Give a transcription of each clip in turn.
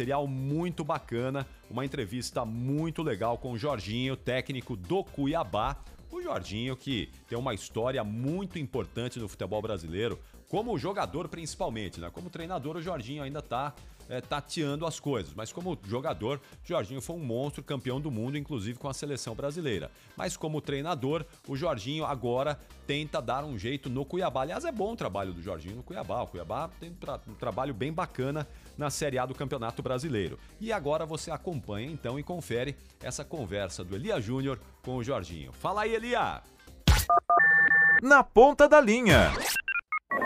material muito bacana, uma entrevista muito legal com o Jorginho, técnico do Cuiabá. O Jorginho que tem uma história muito importante no futebol brasileiro, como jogador principalmente, né? Como treinador o Jorginho ainda tá tateando as coisas, mas como jogador, Jorginho foi um monstro, campeão do mundo, inclusive com a seleção brasileira. Mas como treinador, o Jorginho agora tenta dar um jeito no Cuiabá. Aliás, é bom o trabalho do Jorginho no Cuiabá. O Cuiabá tem um trabalho bem bacana na Série A do Campeonato Brasileiro. E agora você acompanha então e confere essa conversa do Elia Júnior com o Jorginho. Fala aí, Elia! Na ponta da linha.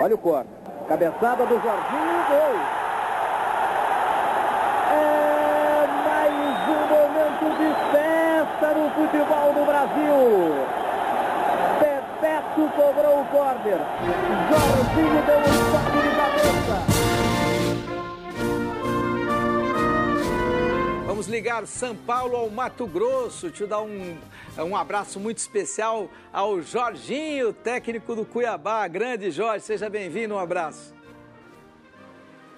Olha o corte. Cabeçada do Jorginho, gol! É mais um momento de festa no futebol do Brasil. Bebeto cobrou o córner. Jorginho deu um toque de cabeça. Vamos ligar São Paulo ao Mato Grosso. Te dar um abraço muito especial ao Jorginho, técnico do Cuiabá. Grande Jorge, seja bem-vindo, um abraço.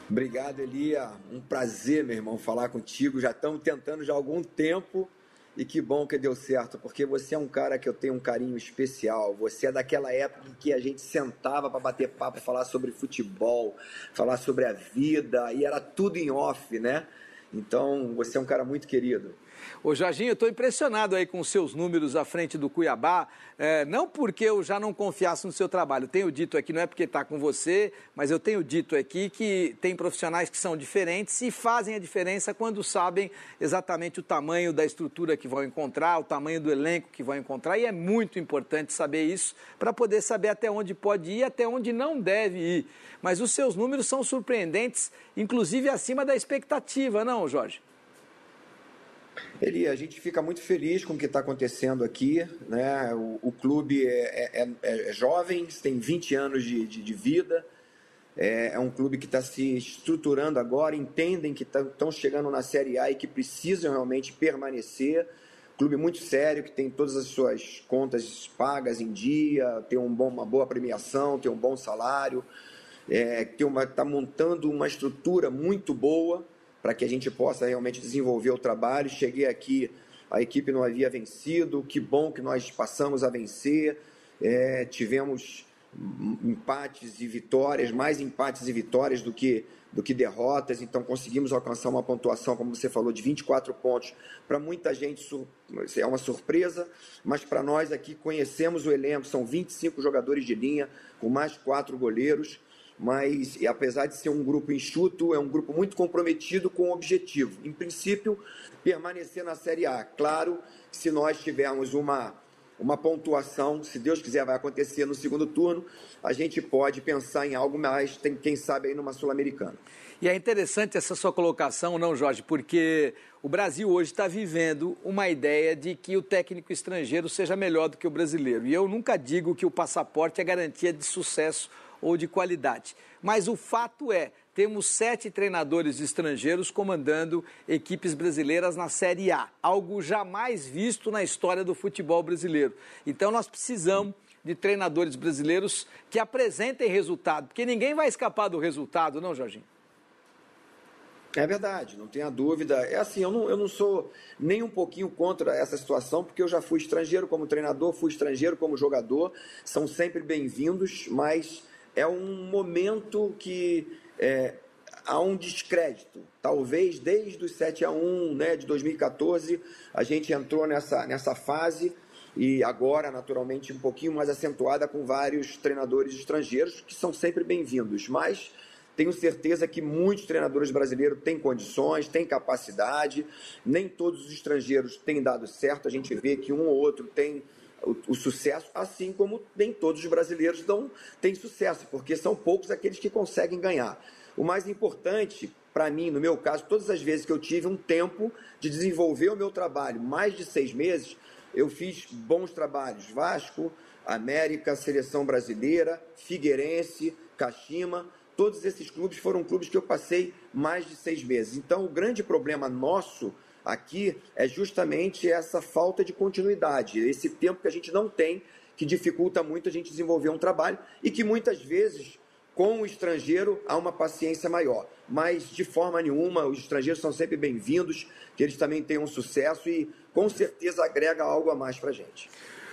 Obrigado, Elia. Um prazer, meu irmão, falar contigo. Já estamos tentando já há algum tempo e que bom que deu certo, porque você é um cara que eu tenho um carinho especial. Você é daquela época em que a gente sentava para bater papo, falar sobre futebol, falar sobre a vida e era tudo em off, né? Então, você é um cara muito querido. Ô Jorginho, eu estou impressionado aí com os seus números à frente do Cuiabá, não porque eu já não confiasse no seu trabalho, tenho dito aqui, não é porque está com você, mas eu tenho dito aqui que tem profissionais que são diferentes e fazem a diferença quando sabem exatamente o tamanho da estrutura que vão encontrar, o tamanho do elenco que vão encontrar, e é muito importante saber isso para poder saber até onde pode ir e até onde não deve ir. Mas os seus números são surpreendentes, inclusive acima da expectativa, não, Jorge? Eli, a gente fica muito feliz com o que está acontecendo aqui, né? O clube é jovem, tem 20 anos de vida, é um clube que está se estruturando agora, entendem que estão chegando na Série A e que precisam realmente permanecer. Clube muito sério, que tem todas as suas contas pagas em dia, tem uma boa premiação, tem um bom salário, está montando uma estrutura muito boa, para que a gente possa realmente desenvolver o trabalho. Cheguei aqui, a equipe não havia vencido, que bom que nós passamos a vencer, tivemos empates e vitórias, mais empates e vitórias do que derrotas, então conseguimos alcançar uma pontuação, como você falou, de 24 pontos. Para muita gente é uma surpresa, mas para nós aqui conhecemos o elenco, são 25 jogadores de linha, com mais 4 goleiros, mas apesar de ser um grupo enxuto, é um grupo muito comprometido com o objetivo. Em princípio, permanecer na Série A. Claro, se nós tivermos uma pontuação, se Deus quiser vai acontecer no segundo turno, a gente pode pensar em algo mais, quem sabe aí numa Sul-Americana. E é interessante essa sua colocação, não, Jorge, porque o Brasil hoje está vivendo uma ideia de que o técnico estrangeiro seja melhor do que o brasileiro. E eu nunca digo que o passaporte é garantia de sucesso ou de qualidade. Mas o fato é, temos 7 treinadores estrangeiros comandando equipes brasileiras na Série A, algo jamais visto na história do futebol brasileiro. Então nós precisamos de treinadores brasileiros que apresentem resultado, porque ninguém vai escapar do resultado, não, Jorginho? É verdade, não tenha dúvida. É assim, eu não sou nem um pouquinho contra essa situação, porque eu já fui estrangeiro como treinador, fui estrangeiro como jogador, são sempre bem-vindos, mas é um momento que há um descrédito. Talvez desde os 7-1, né, de 2014, a gente entrou nessa fase e agora, naturalmente, um pouquinho mais acentuada com vários treinadores estrangeiros, que são sempre bem-vindos, mas tenho certeza que muitos treinadores brasileiros têm condições, têm capacidade, nem todos os estrangeiros têm dado certo, a gente vê que um ou outro tem o sucesso, assim como nem todos os brasileiros têm sucesso, porque são poucos aqueles que conseguem ganhar. O mais importante, para mim, no meu caso, todas as vezes que eu tive um tempo de desenvolver o meu trabalho, mais de 6 meses, eu fiz bons trabalhos. Vasco, América, Seleção Brasileira, Figueirense, Kashima, todos esses clubes foram clubes que eu passei mais de 6 meses. Então, o grande problema nosso aqui é justamente essa falta de continuidade, esse tempo que a gente não tem, que dificulta muito a gente desenvolver um trabalho e que muitas vezes com o estrangeiro há uma paciência maior. Mas, de forma nenhuma, os estrangeiros são sempre bem-vindos, que eles também tenham sucesso e, com certeza, agrega algo a mais para a gente.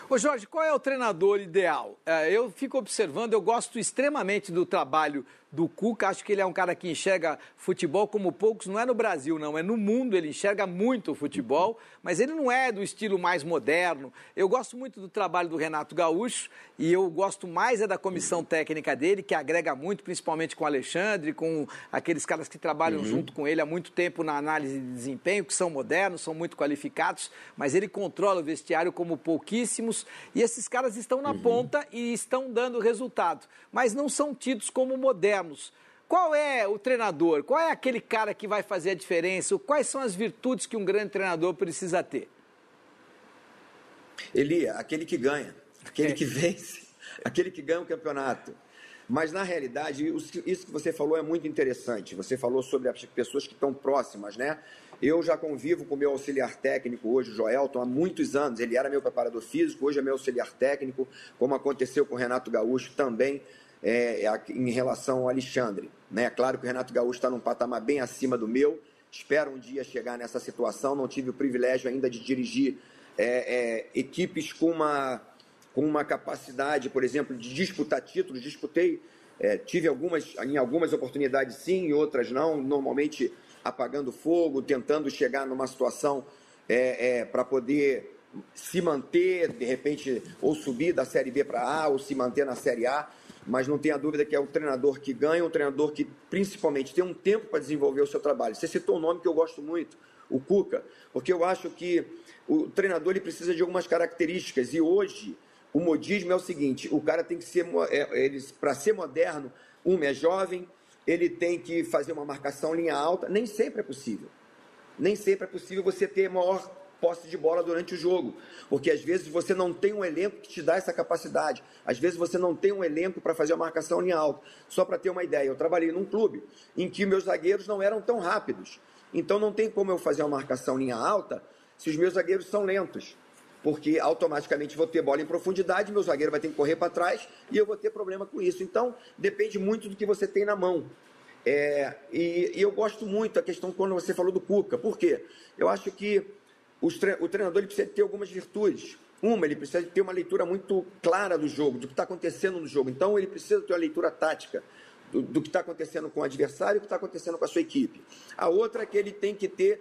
Ô Jorge, qual é o treinador ideal? Eu fico observando, eu gosto extremamente do trabalho do Cuca, acho que ele é um cara que enxerga futebol como poucos, não é no Brasil não, é no mundo, ele enxerga muito o futebol, mas ele não é do estilo mais moderno. Eu gosto muito do trabalho do Renato Gaúcho e eu gosto mais da comissão técnica dele, que agrega muito, principalmente com o Alexandre, com aqueles caras que trabalham junto com ele há muito tempo na análise de desempenho, que são modernos, são muito qualificados, mas ele controla o vestiário como pouquíssimos e esses caras estão na ponta e estão dando resultado, mas não são tidos como modernos. Qual é o treinador? Qual é aquele cara que vai fazer a diferença? Quais são as virtudes que um grande treinador precisa ter? Ele é aquele que ganha, aquele que vence, aquele que ganha o campeonato. Mas, na realidade, isso que você falou é muito interessante. Você falou sobre as pessoas que estão próximas, né? Eu já convivo com o meu auxiliar técnico hoje, o Joelton, há muitos anos. Ele era meu preparador físico, hoje é meu auxiliar técnico, como aconteceu com o Renato Gaúcho também. Em relação ao Alexandre, né? Claro que o Renato Gaúcho está num patamar bem acima do meu, espero um dia chegar nessa situação, não tive o privilégio ainda de dirigir equipes com uma capacidade, por exemplo, de disputar títulos, tive em algumas oportunidades sim, em outras não, normalmente apagando fogo, tentando chegar numa situação para poder se manter, de repente, ou subir da Série B para A, ou se manter na Série A, mas não tenha dúvida que é o treinador que ganha, um treinador que principalmente tem um tempo para desenvolver o seu trabalho. Você citou um nome que eu gosto muito, o Cuca, porque eu acho que o treinador ele precisa de algumas características, e hoje o modismo é o seguinte, o cara tem que ser, para ser moderno, é jovem, ele tem que fazer uma marcação linha alta, nem sempre é possível você ter maior posse de bola durante o jogo, porque às vezes você não tem um elenco que te dá essa capacidade, às vezes você não tem um elenco para fazer a marcação linha alta. Só para ter uma ideia, eu trabalhei num clube em que meus zagueiros não eram tão rápidos, então não tem como eu fazer uma marcação linha alta se os meus zagueiros são lentos, porque automaticamente vou ter bola em profundidade, meu zagueiro vai ter que correr para trás e eu vou ter problema com isso. Então depende muito do que você tem na mão. E eu gosto muito da questão quando você falou do Cuca, por quê? Eu acho que o treinador ele precisa ter algumas virtudes. Ele precisa ter uma leitura muito clara do jogo, do que está acontecendo no jogo. Então, ele precisa ter uma leitura tática do que está acontecendo com o adversário e o que está acontecendo com a sua equipe. A outra é que ele tem que ter,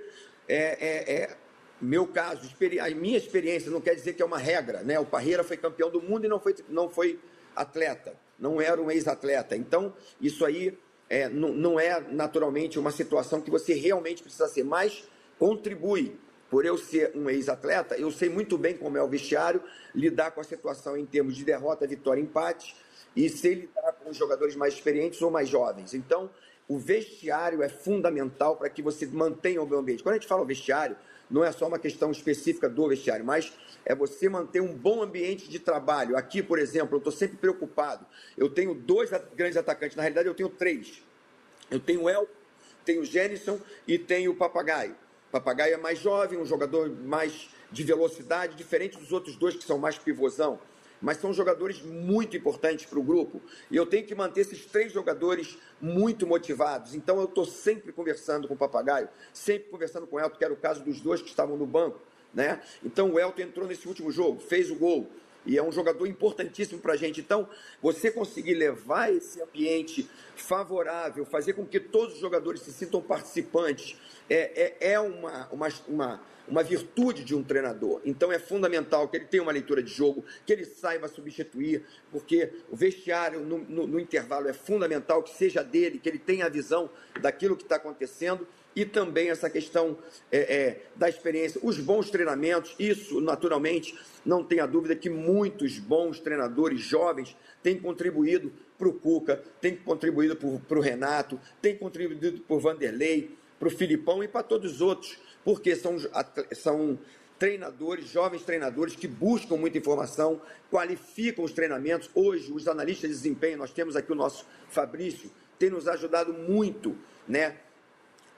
meu caso, a minha experiência, não quer dizer que é uma regra, né? O Parreira foi campeão do mundo e não foi atleta, não era um ex-atleta. Então, isso aí não é naturalmente uma situação que você realmente precisa ser, mas contribui. Por eu ser um ex-atleta, eu sei muito bem como é o vestiário, lidar com a situação em termos de derrota, vitória, empate, e sei lidar com os jogadores mais experientes ou mais jovens. Então, o vestiário é fundamental para que você mantenha o meio ambiente. Quando a gente fala vestiário, não é só uma questão específica do vestiário, mas é você manter um bom ambiente de trabalho. Aqui, por exemplo, eu estou sempre preocupado. Eu tenho 2 grandes atacantes, na realidade eu tenho 3. Eu tenho o El, tenho o Gênison e tenho o Papagaio. Papagaio é mais jovem, um jogador mais de velocidade, diferente dos outros 2 que são mais pivôzão. Mas são jogadores muito importantes para o grupo. E eu tenho que manter esses 3 jogadores muito motivados. Então eu estou sempre conversando com o Papagaio, sempre conversando com o Elton, que era o caso dos 2 que estavam no banco, né? Então o Elton entrou nesse último jogo, fez o gol. E é um jogador importantíssimo para a gente. Então, você conseguir levar esse ambiente favorável, fazer com que todos os jogadores se sintam participantes, é uma virtude de um treinador. Então, é fundamental que ele tenha uma leitura de jogo, que ele saiba substituir, porque o vestiário no intervalo é fundamental, que seja dele, que ele tenha a visão daquilo que está acontecendo. E também essa questão da experiência, os bons treinamentos, isso naturalmente, não tenha dúvida que muitos bons treinadores jovens têm contribuído para o Cuca, têm contribuído para o Renato, têm contribuído para o Vanderlei, para o Filipão e para todos os outros, porque são treinadores, jovens treinadores que buscam muita informação, qualificam os treinamentos. Hoje, os analistas de desempenho, nós temos aqui o nosso Fabrício, tem nos ajudado muito, né?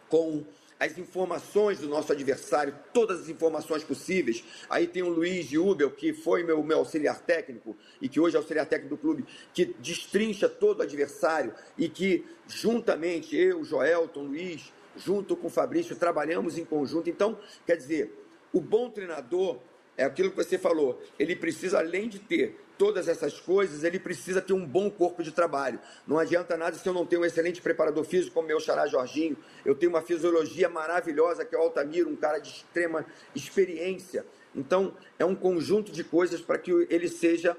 Com as informações do nosso adversário, todas as informações possíveis. Aí tem o Luiz de Ubel, que foi meu auxiliar técnico e que hoje é auxiliar técnico do clube, que destrincha todo o adversário e que juntamente eu, Joelton, Luiz, junto com o Fabrício, trabalhamos em conjunto. Então, quer dizer, o bom treinador é aquilo que você falou, ele precisa, além de ter todas essas coisas, ele precisa ter um bom corpo de trabalho. Não adianta nada se eu não tenho um excelente preparador físico, como meu xará Jorginho. Eu tenho uma fisiologia maravilhosa, que é o Altamiro, um cara de extrema experiência. Então, é um conjunto de coisas para que ele seja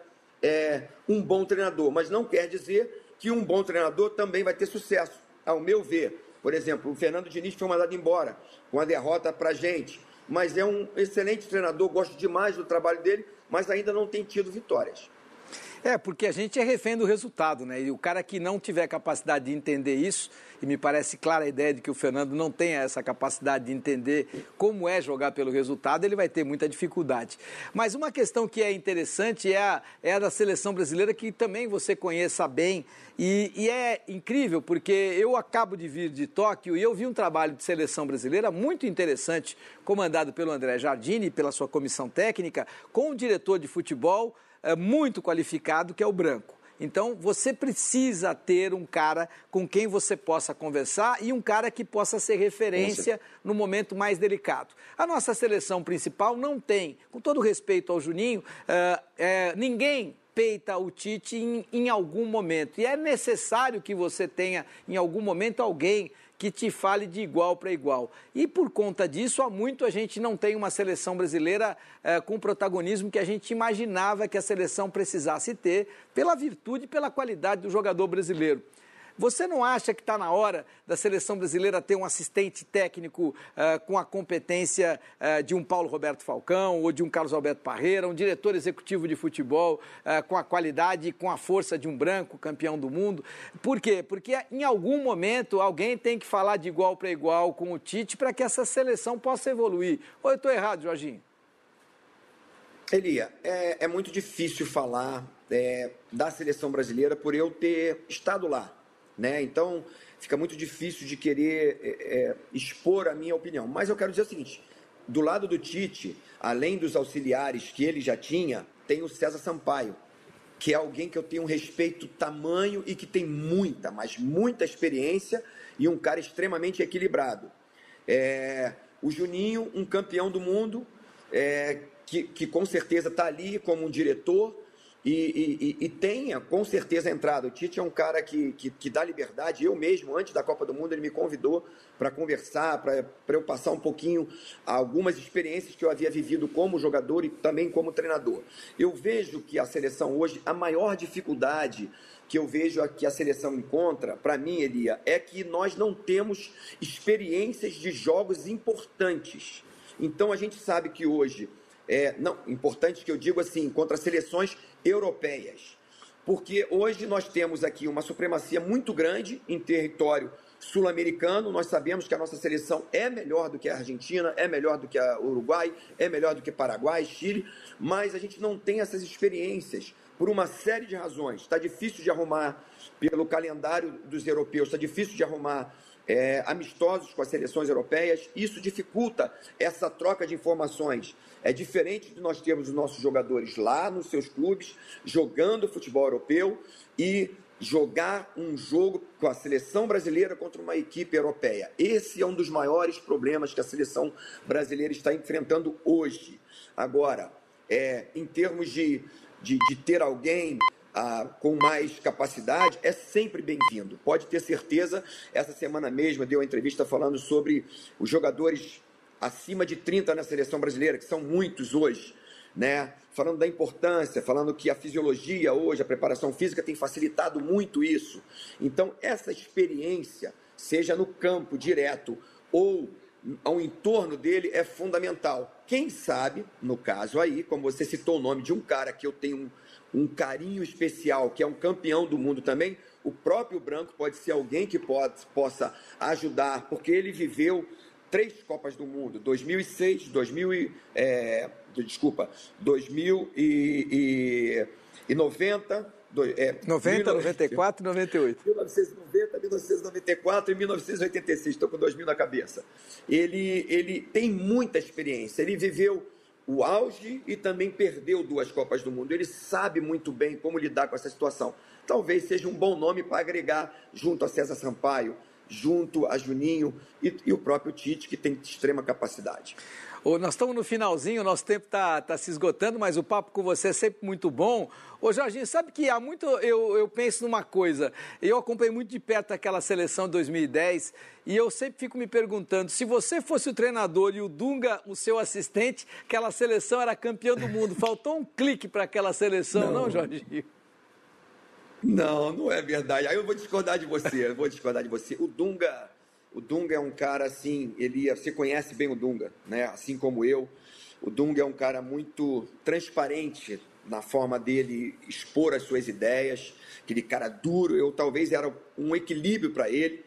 um bom treinador. Mas não quer dizer que um bom treinador também vai ter sucesso, ao meu ver. Por exemplo, o Fernando Diniz foi mandado embora com a derrota para a gente. Mas é um excelente treinador, gosto demais do trabalho dele, mas ainda não tem tido vitórias. Porque a gente é refém do resultado, né? E o cara que não tiver capacidade de entender isso, e me parece clara a ideia de que o Fernando não tenha essa capacidade de entender como é jogar pelo resultado, ele vai ter muita dificuldade. Mas uma questão que é interessante é a da seleção brasileira, que também você conheça bem, e é incrível, porque eu acabo de vir de Tóquio e eu vi um trabalho de seleção brasileira muito interessante, comandado pelo André Jardine, pela sua comissão técnica, com um diretor de futebol muito qualificado, que é o Branco. Então, você precisa ter um cara com quem você possa conversar e um cara que possa ser referência no momento mais delicado. A nossa seleção principal não tem, com todo respeito ao Juninho, ninguém peita o Tite em algum momento. E é necessário que você tenha, em algum momento, alguém que te fale de igual para igual. E por conta disso, há muito a gente não tem uma seleção brasileira com o protagonismo que a gente imaginava que a seleção precisasse ter, pela virtude e pela qualidade do jogador brasileiro. Você não acha que está na hora da seleção brasileira ter um assistente técnico com a competência de um Paulo Roberto Falcão ou de um Carlos Alberto Parreira, um diretor executivo de futebol com a qualidade e com a força de um Branco, campeão do mundo? Por quê? Porque em algum momento alguém tem que falar de igual para igual com o Tite para que essa seleção possa evoluir. Ou eu estou errado, Jorginho? Elia, é muito difícil falar da seleção brasileira por eu ter estado lá. Né? Então, fica muito difícil de querer expor a minha opinião. Mas eu quero dizer o seguinte, do lado do Tite, além dos auxiliares que ele já tinha, tem o César Sampaio, que é alguém que eu tenho um respeito tamanho e que tem muita, mas muita experiência e um cara extremamente equilibrado. O Juninho, um campeão do mundo, que com certeza está ali como um diretor, e tenha, com certeza, entrado. O Tite é um cara que dá liberdade. Eu mesmo, antes da Copa do Mundo, ele me convidou para conversar, para eu passar um pouquinho algumas experiências que eu havia vivido como jogador e também como treinador. Eu vejo que a seleção hoje, a maior dificuldade que eu vejo que a seleção encontra, para mim, Elia, é que nós não temos experiências de jogos importantes. Então, a gente sabe que hoje... importante que eu digo assim, contra seleções europeias, porque hoje nós temos aqui uma supremacia muito grande em território sul-americano. Nós sabemos que a nossa seleção é melhor do que a Argentina, é melhor do que a Uruguai, é melhor do que Paraguai, Chile, mas a gente não tem essas experiências por uma série de razões. Está difícil de arrumar pelo calendário dos europeus, está difícil de arrumar amistosos com as seleções europeias. Isso dificulta essa troca de informações. É diferente de nós termos os nossos jogadores lá nos seus clubes, jogando futebol europeu, e jogar um jogo com a seleção brasileira contra uma equipe europeia. Esse é um dos maiores problemas que a seleção brasileira está enfrentando hoje. Agora, em termos de ter alguém com mais capacidade, é sempre bem-vindo. Pode ter certeza, essa semana mesmo deu uma entrevista falando sobre os jogadores acima de 30 na seleção brasileira, que são muitos hoje, né? Falando da importância, falando que a fisiologia hoje, a preparação física tem facilitado muito isso. Então, essa experiência, seja no campo direto ou ao entorno dele, é fundamental. Quem sabe, no caso aí, como você citou o nome de um cara que eu tenho um carinho especial, que é um campeão do mundo também, o próprio Branco pode ser alguém que possa ajudar, porque ele viveu 3 Copas do Mundo, 2006, 2090, 90, 94 e 98. 1990, 1994 e 1986, estou com 2000 na cabeça. Ele tem muita experiência, ele viveu o auge e também perdeu 2 Copas do Mundo. Ele sabe muito bem como lidar com essa situação. Talvez seja um bom nome para agregar junto a César Sampaio, junto a Juninho e o próprio Tite, que tem extrema capacidade. Nós estamos no finalzinho, o nosso tempo está se esgotando, mas o papo com você é sempre muito bom. Ô Jorginho, sabe que há muito eu penso numa coisa, eu acompanhei muito de perto aquela seleção de 2010 e eu sempre fico me perguntando, se você fosse o treinador e o Dunga o seu assistente, aquela seleção era campeã do mundo, faltou um clique para aquela seleção, não, Jorginho? Não é verdade. Aí eu vou discordar de você, O Dunga é um cara assim, você conhece bem o Dunga, né? Assim como eu. O Dunga é um cara muito transparente na forma dele expor as suas ideias, aquele cara duro, talvez era um equilíbrio para ele.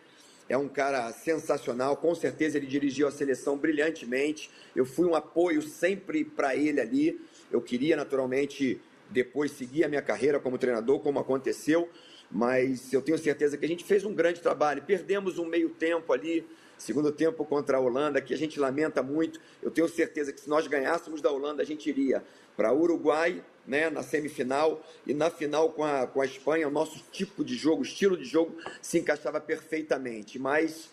É um cara sensacional, com certeza ele dirigiu a seleção brilhantemente. Eu fui um apoio sempre para ele ali. Eu queria naturalmente depois seguir a minha carreira como treinador, como aconteceu. Mas eu tenho certeza que a gente fez um grande trabalho. Perdemos um meio tempo ali, segundo tempo contra a Holanda, que a gente lamenta muito. Eu tenho certeza que se nós ganhássemos da Holanda, a gente iria para o Uruguai, né, na semifinal, e na final com a Espanha, o nosso tipo de jogo, estilo de jogo, se encaixava perfeitamente. Mas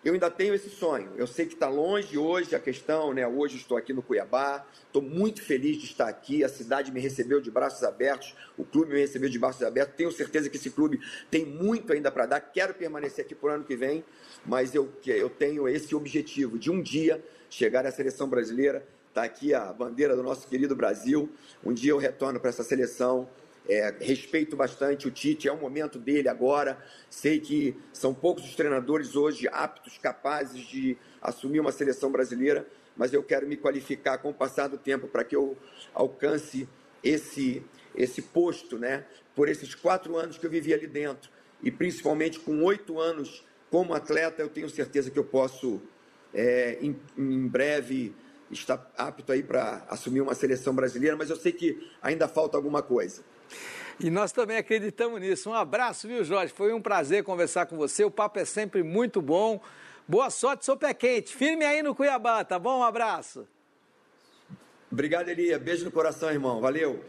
eu ainda tenho esse sonho. Eu sei que está longe hoje a questão, né? Hoje estou aqui no Cuiabá, estou muito feliz de estar aqui, a cidade me recebeu de braços abertos, o clube me recebeu de braços abertos, tenho certeza que esse clube tem muito ainda para dar, quero permanecer aqui por ano que vem, mas eu tenho esse objetivo de um dia chegar à seleção brasileira, está aqui a bandeira do nosso querido Brasil, um dia eu retorno para essa seleção. Respeito bastante o Tite, é o momento dele agora, sei que são poucos os treinadores hoje aptos, capazes de assumir uma seleção brasileira, mas eu quero me qualificar com o passar do tempo para que eu alcance esse posto, né? Por esses 4 anos que eu vivi ali dentro, e principalmente com 8 anos como atleta, eu tenho certeza que eu posso, em breve, estar apto aí para assumir uma seleção brasileira, mas eu sei que ainda falta alguma coisa. E nós também acreditamos nisso. Um abraço, viu, Jorge? Foi um prazer conversar com você. O papo é sempre muito bom. Boa sorte, sou pé quente. Firme aí no Cuiabá, tá bom? Um abraço. Obrigado, Elia. Beijo no coração, irmão. Valeu.